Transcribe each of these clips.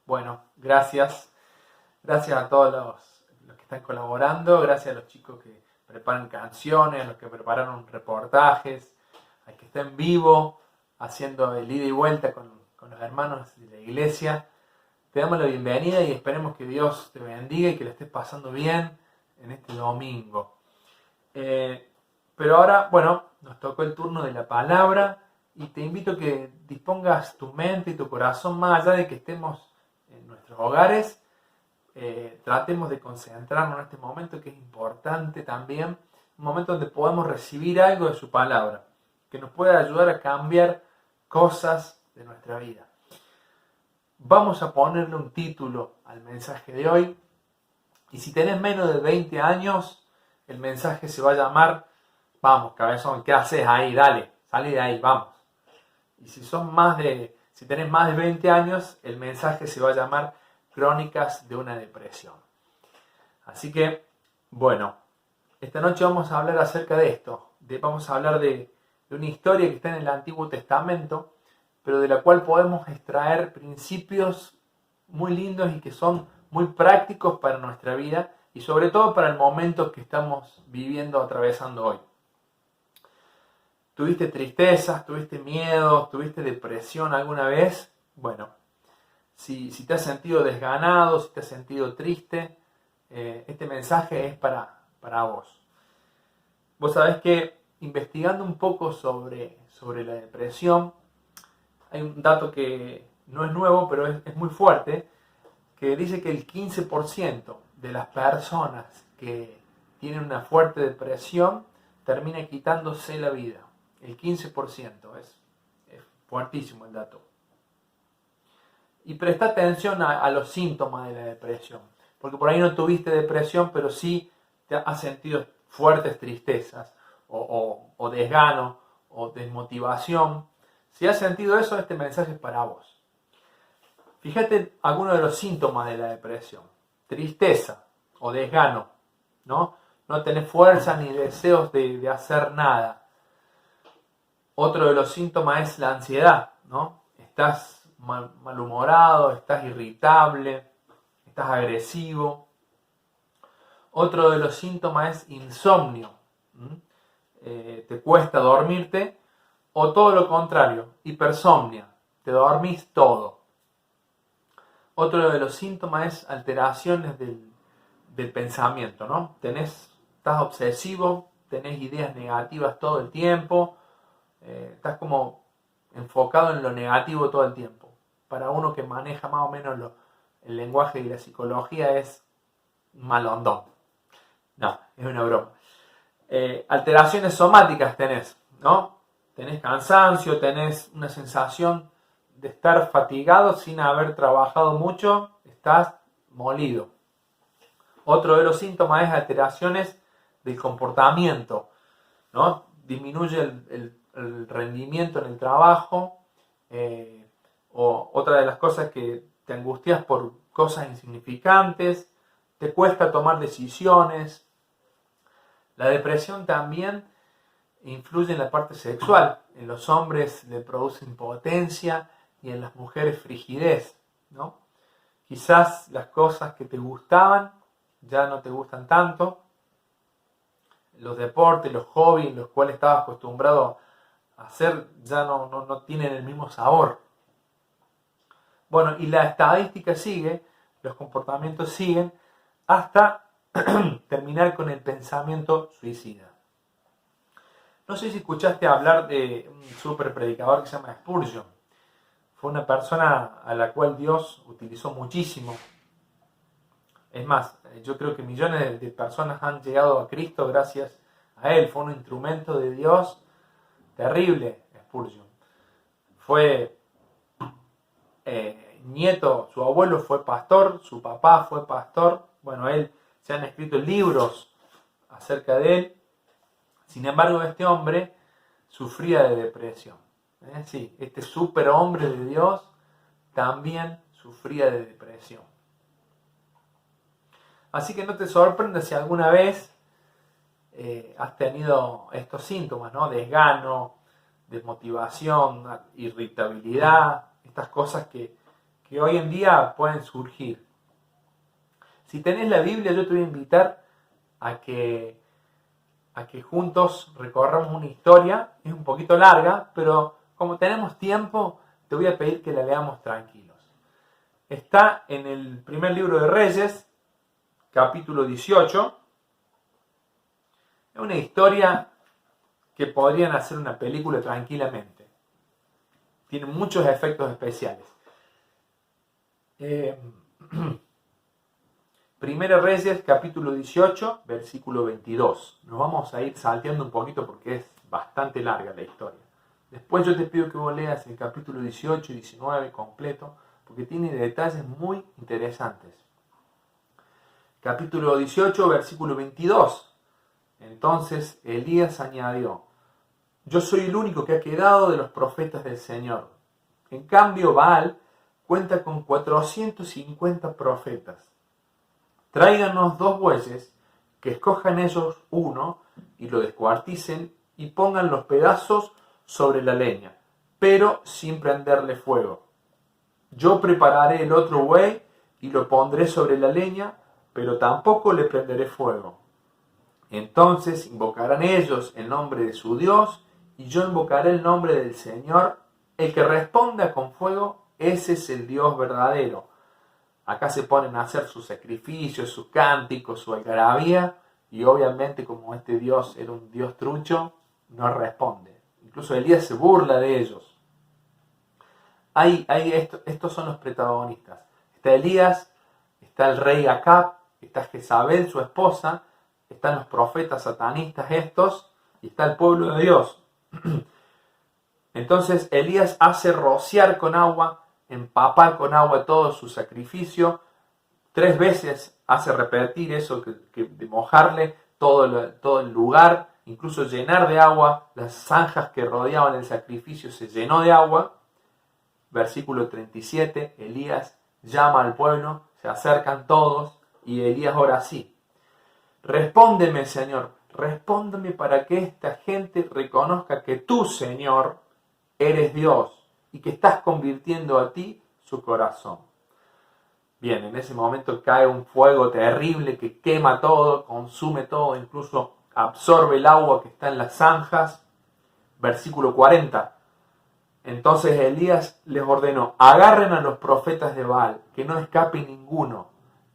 Bueno, gracias. Gracias a todos los que están colaborando, gracias a los chicos que preparan canciones, a los que prepararon reportajes, al que está en vivo haciendo el ida y vuelta con los hermanos de la iglesia. Te damos la bienvenida y esperemos que Dios te bendiga y que le estés pasando bien en este domingo. Pero ahora, bueno, nos tocó el turno de la palabra y te invito a que dispongas tu mente y tu corazón más allá de que estemos en nuestros hogares. Tratemos de concentrarnos en este momento que es importante también, un momento donde podamos recibir algo de su palabra, que nos pueda ayudar a cambiar cosas de nuestra vida. Vamos a ponerle un título al mensaje de hoy y si tenés menos de 20 años, el mensaje se va a llamar, vamos cabezón, ¿qué haces ahí? Dale, salí de ahí, vamos. Y si tenés más de 20 años, el mensaje se va a llamar Crónicas de una depresión. Así que, bueno, esta noche vamos a hablar acerca de esto. Vamos a hablar de una historia que está en el Antiguo Testamento, pero de la cual podemos extraer principios muy lindos y que son muy prácticos para nuestra vida y sobre todo para el momento que estamos viviendo, atravesando hoy. ¿Tuviste tristezas? ¿Tuviste miedo? ¿Tuviste depresión alguna vez? Bueno, si te has sentido desganado, si te has sentido triste, este mensaje es para vos. Vos sabés que investigando un poco sobre la depresión, hay un dato que no es nuevo, pero es muy fuerte, que dice que el 15% de las personas que tienen una fuerte depresión termina quitándose la vida. El 15% es fuertísimo el dato. Y presta atención a los síntomas de la depresión, porque por ahí no tuviste depresión, pero sí te has sentido fuertes tristezas, o desgano, o desmotivación. Si has sentido eso, este mensaje es para vos. Fíjate algunos de los síntomas de la depresión. Tristeza o desgano, ¿no? No tenés fuerza ni deseos de hacer nada. Otro de los síntomas es la ansiedad, ¿no? Estás malhumorado, estás irritable, estás agresivo. Otro de los síntomas es insomnio. Te cuesta dormirte. O todo lo contrario, hipersomnia. Te dormís todo. Otro de los síntomas es alteraciones del pensamiento, ¿no? Estás obsesivo, tenés ideas negativas todo el tiempo. Estás como enfocado en lo negativo todo el tiempo. Para uno que maneja más o menos el lenguaje y la psicología es malondón. No, es una broma. Alteraciones somáticas tenés, ¿no? Tenés cansancio, tenés una sensación de estar fatigado sin haber trabajado mucho, estás molido. Otro de los síntomas es alteraciones del comportamiento, ¿no? Disminuye el rendimiento en el trabajo, o otra de las cosas que te angustias por cosas insignificantes, te cuesta tomar decisiones. La depresión también influye en la parte sexual. En los hombres le produce impotencia y en las mujeres frigidez, ¿no? Quizás las cosas que te gustaban ya no te gustan tanto. Los deportes, los hobbies, los cuales estabas acostumbrado a hacer, ya no tienen el mismo sabor. Bueno, y la estadística sigue, los comportamientos siguen, hasta terminar con el pensamiento suicida. No sé si escuchaste hablar de un super predicador que se llama Spurgeon. Fue una persona a la cual Dios utilizó muchísimo. Es más, yo creo que millones de personas han llegado a Cristo gracias a él. Fue un instrumento de Dios terrible, Spurgeon. Fue nieto, su abuelo fue pastor, su papá fue pastor. Bueno, se han escrito libros acerca de él. Sin embargo, este hombre sufría de depresión. Sí, este super hombre de Dios también sufría de depresión. Así que no te sorprendas si alguna vez has tenido estos síntomas, ¿no? Desgano, desmotivación, irritabilidad, estas cosas que que hoy en día pueden surgir. Si tenés la Biblia, yo te voy a invitar a que juntos recorramos una historia. Es un poquito larga, pero como tenemos tiempo, te voy a pedir que la leamos tranquilos. Está en el primer libro de Reyes, capítulo 18. Es una historia que podrían hacer una película tranquilamente. Tiene muchos efectos especiales. Primera Reyes, capítulo 18, versículo 22. Nos vamos a ir salteando un poquito porque es bastante larga la historia. Después yo te pido que vos leas el capítulo 18 y 19 completo, porque tiene detalles muy interesantes. Capítulo 18, versículo 22. Entonces Elías añadió: yo soy el único que ha quedado de los profetas del Señor. En cambio, Baal cuenta con 450 profetas. Tráiganos 2 bueyes, que escojan ellos uno y lo descuarticen y pongan los pedazos sobre la leña, pero sin prenderle fuego. Yo prepararé el otro buey y lo pondré sobre la leña, pero tampoco le prenderé fuego. Entonces invocarán ellos el nombre de su Dios y yo invocaré el nombre del Señor. El que responda con fuego, ese es el Dios verdadero. Acá se ponen a hacer sus sacrificios, sus cánticos, su algarabía, y obviamente como este Dios era un Dios trucho, no responde. Incluso Elías se burla de ellos. Estos son los protagonistas. Está Elías, está el rey Acab, está Jezabel, su esposa, están los profetas satanistas estos, y está el pueblo de Dios. Entonces Elías hace rociar con agua, empapar con agua todo su sacrificio. 3 veces hace repetir eso, de mojarle todo el lugar, incluso llenar de agua. Las zanjas que rodeaban el sacrificio se llenó de agua. Versículo 37, Elías llama al pueblo, se acercan todos y Elías ora así: respóndeme, Señor, respóndeme para que esta gente reconozca que tú, Señor, eres Dios y que estás convirtiendo a ti su corazón. Bien, en ese momento cae un fuego terrible que quema todo, consume todo, incluso absorbe el agua que está en las zanjas. Versículo 40. Entonces Elías les ordenó: agarren a los profetas de Baal, que no escape ninguno.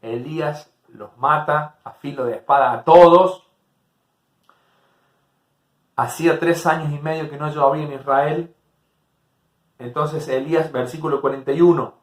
Elías los mata a filo de espada a todos. Hacía 3 años y medio que no llovía en Israel. Entonces Elías, versículo 41,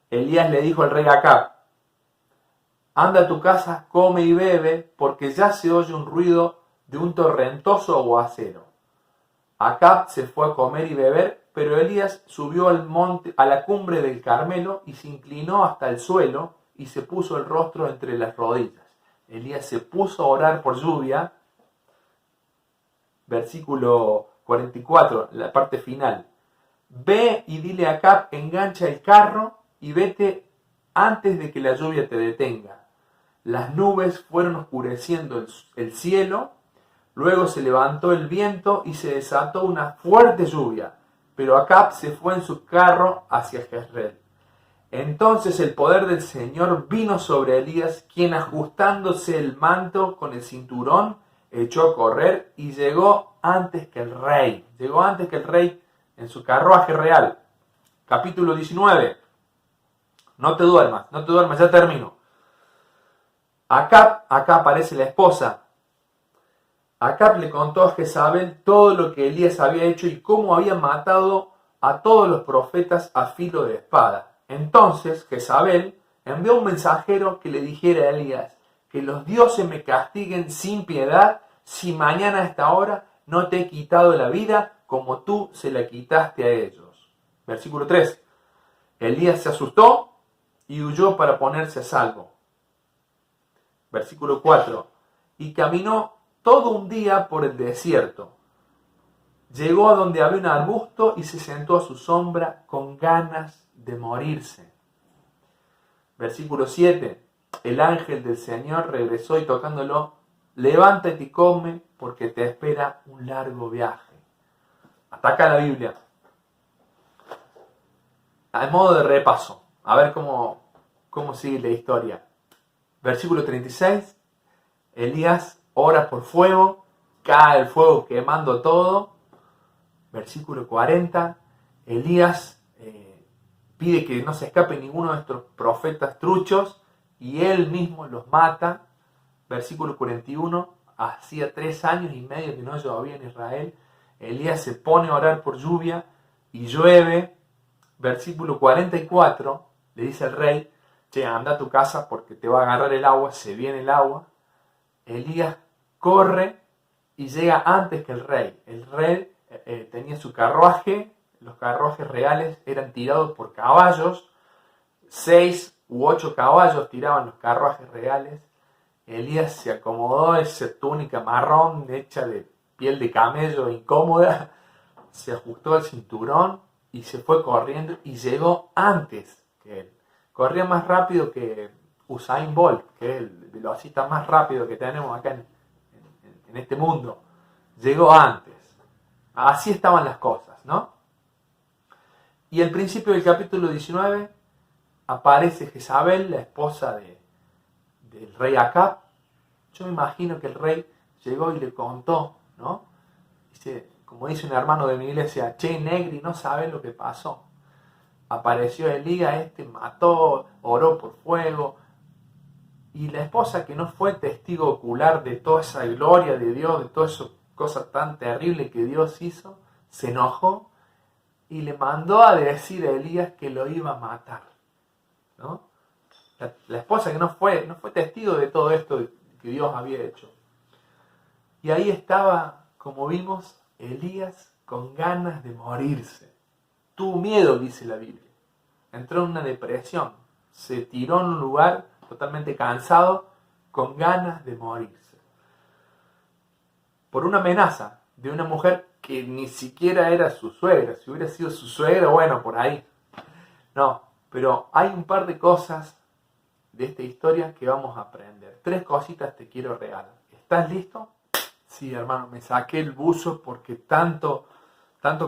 Elías le dijo al rey Acab: anda a tu casa, come y bebe, porque ya se oye un ruido de un torrentoso aguacero. Acab se fue a comer y beber, pero Elías subió al monte, a la cumbre del Carmelo, y se inclinó hasta el suelo y se puso el rostro entre las rodillas. Elías se puso a orar por lluvia. Versículo 44, la parte final. Ve y dile a Acab: engancha el carro y vete antes de que la lluvia te detenga. Las nubes fueron oscureciendo el cielo, luego se levantó el viento y se desató una fuerte lluvia, pero Acab se fue en su carro hacia Jezreel. Entonces el poder del Señor vino sobre Elías, quien, ajustándose el manto con el cinturón, echó a correr y llegó antes que el rey. Llegó antes que el rey en su carruaje real. Capítulo 19. No te duermas, ya termino. Acá aparece la esposa. Acab le contó a Jezabel todo lo que Elías había hecho y cómo había matado a todos los profetas a filo de espada. Entonces Jezabel envió un mensajero que le dijera a Elías: que los dioses me castiguen sin piedad si mañana a esta hora no te he quitado la vida como tú se la quitaste a ellos. Versículo 3. Elías se asustó y huyó para ponerse a salvo. Versículo 4. Y caminó todo un día por el desierto. Llegó a donde había un arbusto y se sentó a su sombra con ganas de morirse. Versículo 7. El ángel del Señor regresó y tocándolo: levántate y come, porque te espera un largo viaje. Hasta acá la Biblia. A modo de repaso, A ver cómo sigue la historia. Versículo 36. Elías ora por fuego, cae el fuego quemando todo. Versículo 40. Elías pide que no se escape ninguno de estos profetas truchos y él mismo los mata. Versículo 41. Hacía 3 años y medio que no llovía en Israel. Elías se pone a orar por lluvia y llueve. Versículo 44. Le dice al rey: che, anda a tu casa porque te va a agarrar el agua, se viene el agua. Elías corre y llega antes que el rey. El rey tenía su carruaje, los carruajes reales eran tirados por caballos, 6 u 8 caballos tiraban los carruajes reales. Elías se acomodó esa túnica marrón hecha de piel de camello incómoda, se ajustó el cinturón y se fue corriendo y llegó antes que él. Corría más rápido que Usain Bolt, que es el velocista más rápido que tenemos acá en este mundo. Llegó antes. Así estaban las cosas, ¿no? Y al principio del capítulo 19 aparece Jezabel, la esposa del rey Acab. Yo me imagino que el rey llegó y le contó, ¿no? Dice, como dice un hermano de mi iglesia: che, Negri, no sabes lo que pasó. Apareció Elías, mató, oró por fuego. Y la esposa, que no fue testigo ocular de toda esa gloria de Dios, de toda esa cosa tan terrible que Dios hizo, se enojó y le mandó a decir a Elías que lo iba a matar, ¿no? La esposa que no fue testigo de todo esto que Dios había hecho. Y ahí estaba, como vimos, Elías con ganas de morirse. Tuvo miedo, dice la Biblia. Entró en una depresión. Se tiró en un lugar totalmente cansado, con ganas de morirse. Por una amenaza de una mujer que ni siquiera era su suegra. Si hubiera sido su suegra, bueno, por ahí. No, pero hay un par de cosas de esta historia que vamos a aprender. 3 cositas te quiero regalar. ¿Estás listo? Sí, hermano, me saqué el buzo porque tanto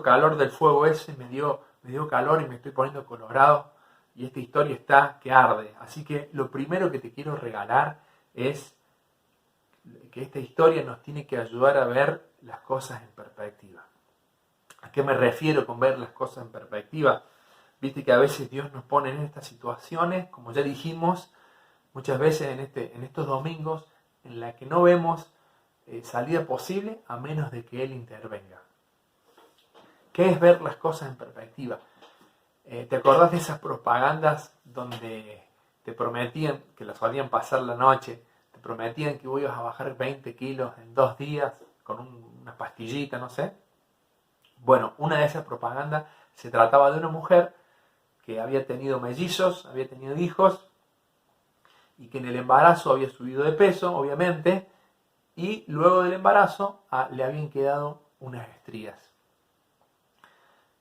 calor del fuego ese me dio calor y me estoy poniendo colorado. Y esta historia está que arde. Así que lo primero que te quiero regalar es que esta historia nos tiene que ayudar a ver las cosas en perspectiva. ¿A qué me refiero con ver las cosas en perspectiva? Viste que a veces Dios nos pone en estas situaciones, como ya dijimos, muchas veces en estos domingos, en la que no vemos salida posible a menos de que Él intervenga. ¿Qué es ver las cosas en perspectiva? ¿Te acordás de esas propagandas donde te prometían que las solían pasar la noche? Te prometían que ibas a bajar 20 kilos en 2 días con una pastillita, no sé. Bueno, una de esas propagandas se trataba de una mujer que había tenido mellizos, había tenido hijos y que en el embarazo había subido de peso, obviamente, y luego del embarazo le habían quedado unas estrías.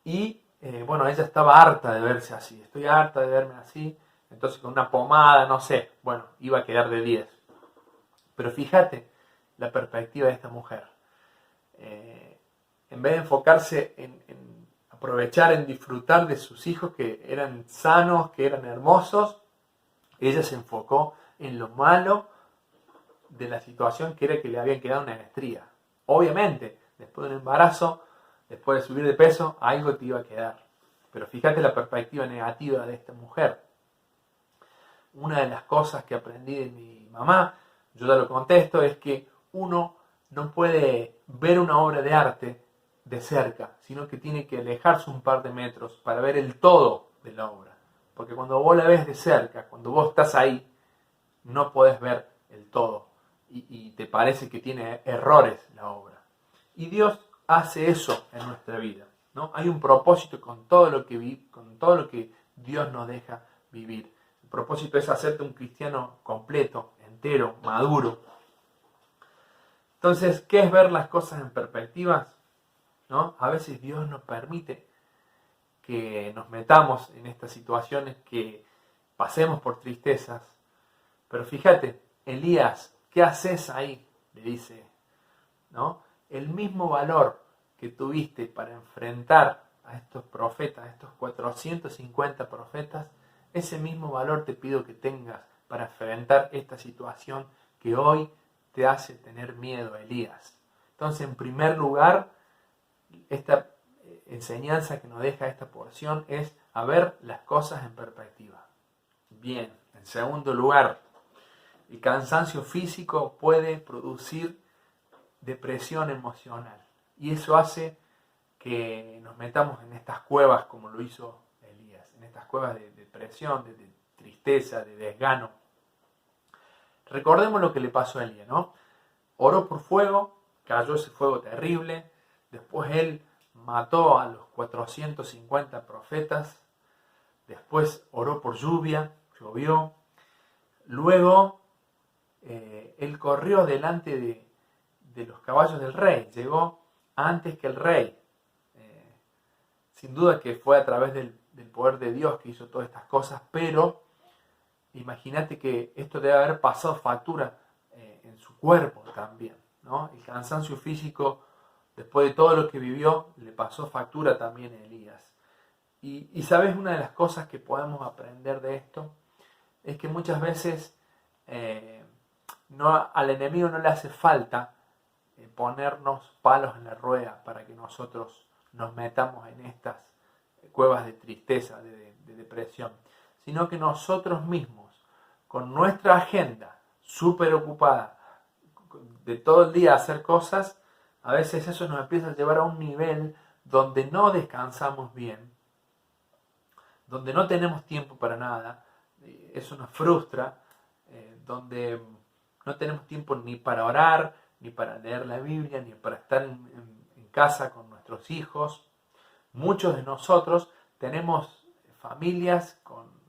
Y bueno, ella estaba harta de verse así. Estoy harta de verme así. Entonces con una pomada, no sé, bueno, iba a quedar de 10. Pero fíjate la perspectiva de esta mujer. En vez de enfocarse en aprovechar, en disfrutar de sus hijos que eran sanos, que eran hermosos, ella se enfocó en lo malo de la situación, que era que le habían quedado una estría. Obviamente, después de un embarazo, después de subir de peso, algo te iba a quedar. Pero fíjate la perspectiva negativa de esta mujer. Una de las cosas que aprendí de mi mamá, yo ya lo contesto, es que uno no puede ver una obra de arte de cerca, sino que tiene que alejarse un par de metros para ver el todo de la obra. Porque cuando vos la ves de cerca, cuando vos estás ahí, no podés ver el todo. Y te parece que tiene errores la obra. Y Dios hace eso en nuestra vida, ¿no? Hay un propósito con todo lo que Dios nos deja vivir. El propósito es hacerte un cristiano completo, entero, maduro. Entonces, ¿qué es ver las cosas en perspectivas? ¿No? A veces Dios nos permite que nos metamos en estas situaciones, que pasemos por tristezas. Pero fíjate, Elías, ¿qué haces ahí? Le dice, ¿no? El mismo valor que tuviste para enfrentar a estos profetas, a estos 450 profetas, ese mismo valor te pido que tengas para enfrentar esta situación que hoy te hace tener miedo, Elías. Entonces, en primer lugar, esta enseñanza que nos deja esta porción es a ver las cosas en perspectiva. Bien, en segundo lugar, el cansancio físico puede producir depresión emocional y eso hace que nos metamos en estas cuevas como lo hizo Elías, en estas cuevas de depresión, de tristeza, de desgano. Recordemos lo que le pasó a Elías, ¿no? Oró por fuego, cayó ese fuego terrible, después él mató a los 450 profetas, después oró por lluvia, llovió, luego él corrió delante de los caballos del rey, llegó antes que el rey. Sin duda que fue a través del poder de Dios que hizo todas estas cosas, pero imagínate que esto debe haber pasado factura en su cuerpo también, ¿no? El cansancio físico, después de todo lo que vivió, le pasó factura también a Elías. Y sabes, una de las cosas que podemos aprender de esto es que muchas veces al enemigo no le hace falta ponernos palos en la rueda para que nosotros nos metamos en estas cuevas de tristeza, de depresión, sino que nosotros mismos, con nuestra agenda súper ocupada, de todo el día hacer cosas, a veces eso nos empieza a llevar a un nivel donde no descansamos bien, donde no tenemos tiempo para nada, eso nos frustra, donde no tenemos tiempo ni para orar, ni para leer la Biblia, ni para estar en casa con nuestros hijos. Muchos de nosotros tenemos familias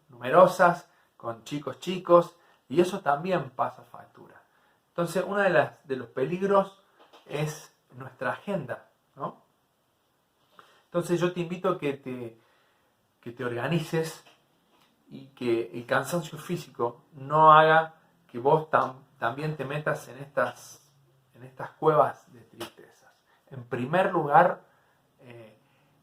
numerosas, con chicos, y eso también pasa factura. Entonces, uno de los peligros es nuestra agenda, ¿no? Entonces yo te invito a que te organices y que el cansancio físico no haga que vos también te metas en estas cuevas de tristezas. En primer lugar,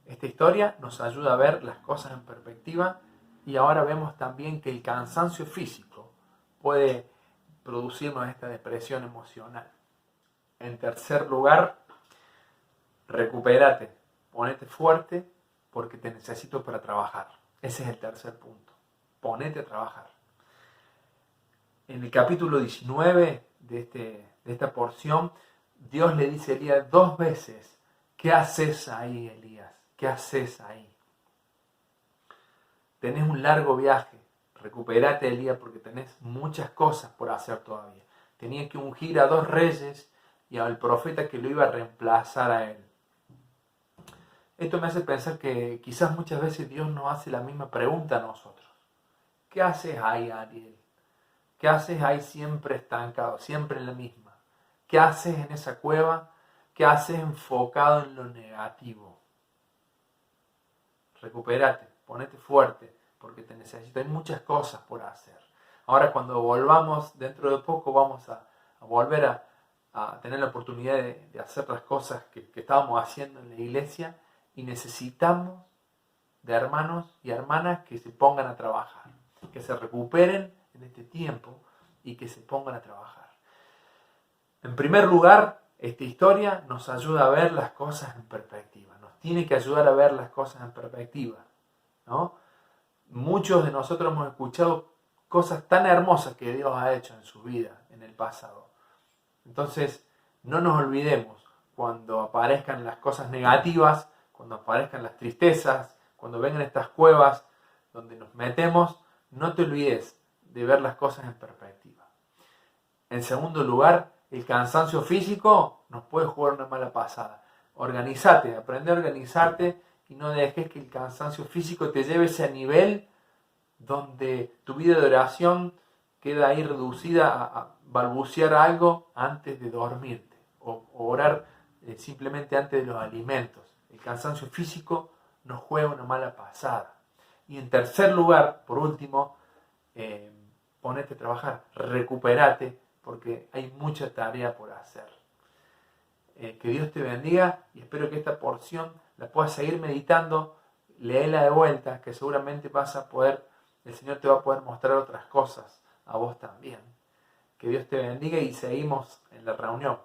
esta historia nos ayuda a ver las cosas en perspectiva y ahora vemos también que el cansancio físico puede producirnos esta depresión emocional. En tercer lugar, recupérate, ponete fuerte porque te necesito para trabajar. Ese es el tercer punto. Ponete a trabajar. En el capítulo 19 de esta porción, Dios le dice a Elías 2 veces, ¿qué haces ahí, Elías? ¿Qué haces ahí? Tenés un largo viaje. Recupérate, Elías, porque tenés muchas cosas por hacer todavía. Tenía que ungir a 2 reyes y al profeta que lo iba a reemplazar a él. Esto me hace pensar que quizás muchas veces Dios nos hace la misma pregunta a nosotros. ¿Qué haces ahí, Ariel? ¿Qué haces ahí siempre estancado, siempre en la misma? ¿Qué haces en esa cueva? ¿Qué haces enfocado en lo negativo? Recupérate, ponete fuerte, porque te necesito. Hay muchas cosas por hacer. Ahora cuando volvamos, dentro de poco, vamos a volver a tener la oportunidad de hacer las cosas que estábamos haciendo en la iglesia y necesitamos de hermanos y hermanas que se pongan a trabajar, que se recuperen en este tiempo y que se pongan a trabajar. En primer lugar, esta historia nos ayuda a ver las cosas en perspectiva, nos tiene que ayudar a ver las cosas en perspectiva, ¿no? Muchos de nosotros hemos escuchado cosas tan hermosas que Dios ha hecho en su vida, en el pasado. Entonces, no nos olvidemos, cuando aparezcan las cosas negativas, cuando aparezcan las tristezas, cuando vengan estas cuevas donde nos metemos, no te olvides de ver las cosas en perspectiva. En segundo lugar, el cansancio físico nos puede jugar una mala pasada. Organízate, aprende a organizarte y no dejes que el cansancio físico te lleve a ese nivel donde tu vida de oración queda ahí reducida a balbucear algo antes de dormirte o orar simplemente antes de los alimentos. El cansancio físico nos juega una mala pasada. Y en tercer lugar, por último, ponete a trabajar, recupérate, porque hay mucha tarea por hacer. Que Dios te bendiga y espero que esta porción la puedas seguir meditando, léela de vuelta, que seguramente vas a poder el Señor te va a poder mostrar otras cosas a vos también. Que Dios te bendiga y seguimos en la reunión.